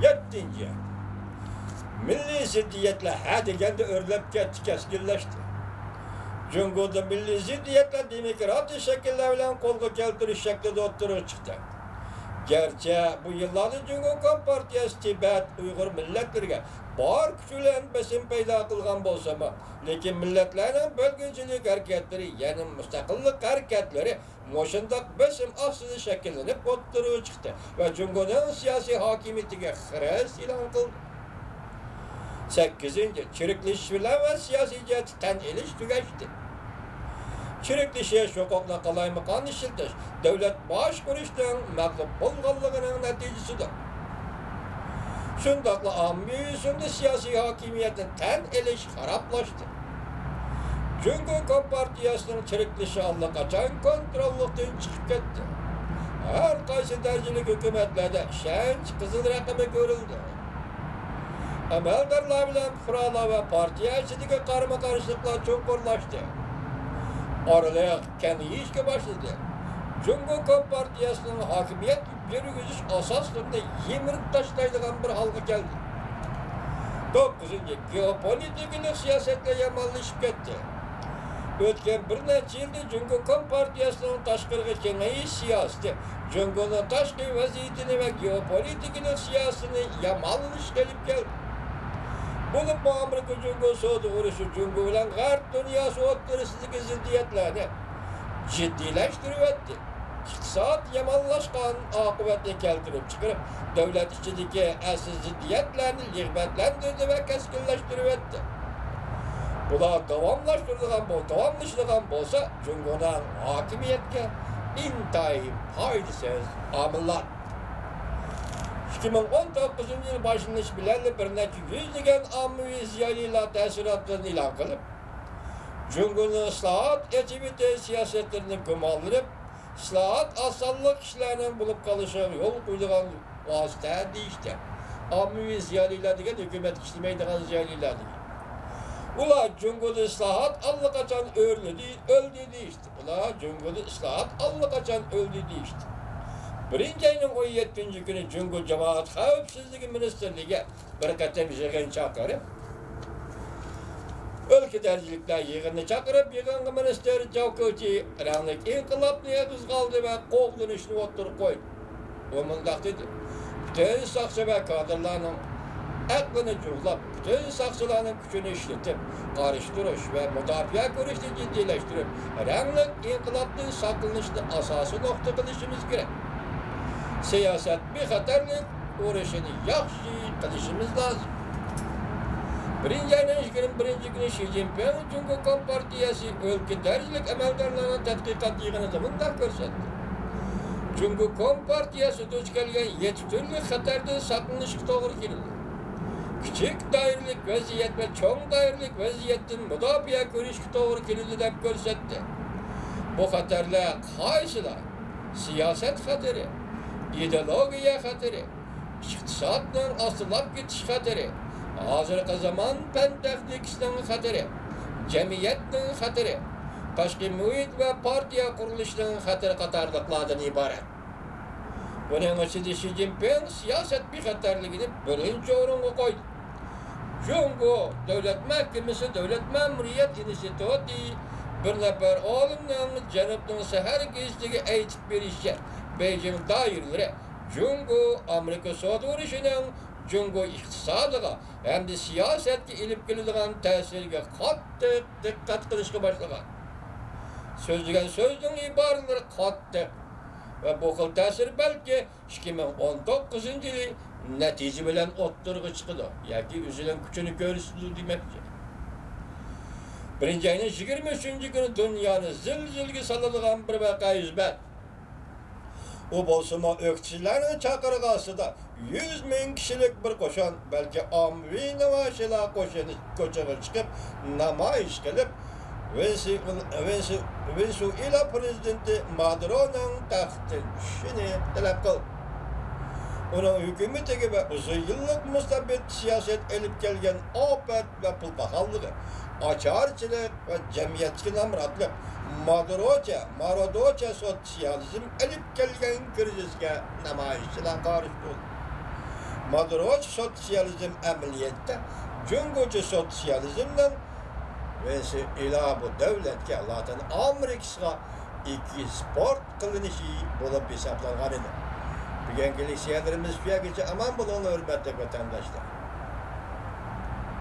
Yettinci. Milli ziddiyetler hadi geldi örlep gitti, keskinleşti. Cumhurda milli ziddiyetler demokratik şekillerle kolga keltiriş şeklinde oturup çıktı. Gerçi bu yıllarda Cumhurbaşkanı Partiyası Tibet Uygur milletlerine bar küçülen besim payda kılgan bolsa mı? Lekin milletlerin bölgücülük hareketleri, yani müstakillik hareketleri moşundak besim asılı şekillenip oturup çıktı. Ve Cumhurbaşkanı'nın siyasi hakimiyetine hıres ilan kıldı. 8. Çürükleşmeler ve siyasi cihetten eliş tügeçti. Çürükleşiş hukukla kalaymakan işiltiş, devlet baş kuruştan mağlup bulgalığının neticesidir. Şundakla ammi yüzünde siyasi hakimiyetin ten eliş haraplaştı. Cumhurbaşkanı Partiyası'nın çürükleşi allakaçan kontrollükten çıkıp gitti. Her kaysi dercilik hükümetlerde şenç kızıl rakamı görüldü. Emeldarlar bilen fırala ve partiye içindeki karma karışıklar çukurlaştı. Aralaya kendi işe başladı. Cumhurbaşkanı Partiyası'nın hakimiyet yürüyüş asaslarında yemirik taşlaydıgan bir halka geldi. 9. Geopolitiklik siyasetle yamanlaşıp gitti. Ötken bir neçe yılda Cumhurbaşkanı Partiyası'nın taşkırığı kengeyi siyaseti, Cumhurbaşkanı'nın taşkı vaziyetini ve geopolitiklik siyasetini yamanlaşıp geldi. Bulup bu Amerika Cumhurbaşkanı uğraşı Cumhurbaşkanı Garp dünyası oturursuzluk ziddiyetlerini ciddileştirivetti. İktisat yamanlaşkan akıbetini keltirip çıkarıp devlet içindeki eski ziddiyetlerini lihbetlendirdi ve keskinleştirivetti. Bula devamlaştırılan bolsa Cumhurbaşkanı hakimiyetke intayip faydasız amıllar. 2019 yıl başlanış bilenle bir neçe yüzlügen ammi ziyaliyle tesiratlarını ilan kılıp, Cumhurbaşkanı ıslahat ekibite siyasetlerini kumallanıp, ıslahat asallık kişilerinin bulup kalışan yol kuyduğun vasıta değişti. Ammi ziyaliyle diyen hükümet işlemeydiğin ziyaliyle diyen. Ula Cumhurbaşkanı ıslahat allakaçan öldü değişti. Ula Cumhurbaşkanı ıslahat allakaçan öldü değişti. 1. ayının 17. günü Cumhurbaşkanı Cemaat Xavfsizligi Ministerliği'ne bir katem yığın çağırıp, ülke dercilikler yığını çağırıp, yığın ministeri Cavkıcı ranlık inkılaplıya kızgaldı ve kovdunuşunu oturup koydu. O mındak dedi, bütün saksı ve kadırlarının aklını cuhlap, bütün saksılarının gücünü işletip, karıştırış ve müdafaa görüşünü ciddileştirip, ranlık inkılaplığı saklanışını asası nokta kılışımız gerek. Siyaset bir xatarlık uğraşını yaxşı kılışımız lazım. 1. ayının 21. günü Xi Jinping Cumhurbaşkanı Partiyası ülke dercilik emeldarlarına tədqiqat yığını zamanda görsetti. Cumhurbaşkanı Partiyası duç gelgen 7 türlü xatardan saklanışık doğru girildi. Küçük dairlik vaziyet ve çoğun dairlik vaziyetin müdafaa görüşü doğru girildi dep görsetti. Bu xatarlar kaysılar? Siyaset xatarı, ideologiya xatiri, iqtisodning ostilab ketish xatiri, hozirgi zaman fan texnikasining xatiri, jamiyatning xatiri, tashqi muhit va partiya qurilishining xatiri qatorliqlardan iborat. Buning ichida Xi Jinping siyosat bexatarligini birinchi o'ringa qo'ydi. Jungo Davlat Mahkamasi Davlat Ma'muriyat instituti bir nafar olimning Janubning sahar kechiga aytib berishicha Beijing doiralari Jungo Amerika Savdo urushining Jungo iqtisodiga hamda siyosatga ilib keladigan ta'siriga qattiq diqqat qilishga boshlagan. So'zlagan so'zning iboralari qattiq va bu xil ta'sir balki 2019 yili natija bilan o'ttirg'i chiqdi yoki o'zining kuchini ko'rsatdi demoqchi. 1. ayning 23. kuni dunyoni zilzilga soladigan bir voqea yuz berdi. O bo'lsa-mu o'qchilarning chaqirig'i ostida 100 ming kishilik bir qo'shin, balki ommaviy namoyishlar qo'shini ko'chaga chiqib namoyish qilib, Venezuela prezidenti Maduroning taxtdan tushishini talab qildi. Uning hukumatiga va uzun yillik mustabid siyosat elib kelgan ofat va pulpaxonligi, ocharchilik va jamiyatga nomrodlik, Marodocha sotsializm elib kelgan krizisga namoyishchilar qarshi bo'ldi. Madroç sosyalizm əməliyyatda cüngücü sosyalizmdən ve ila bu devletke Latin Amerika'ya eksport kılınışı bulup hesaplangan idi. Bugün kilisiyelerimiz fiyakici aman bulun hürmetli vatandaşlar.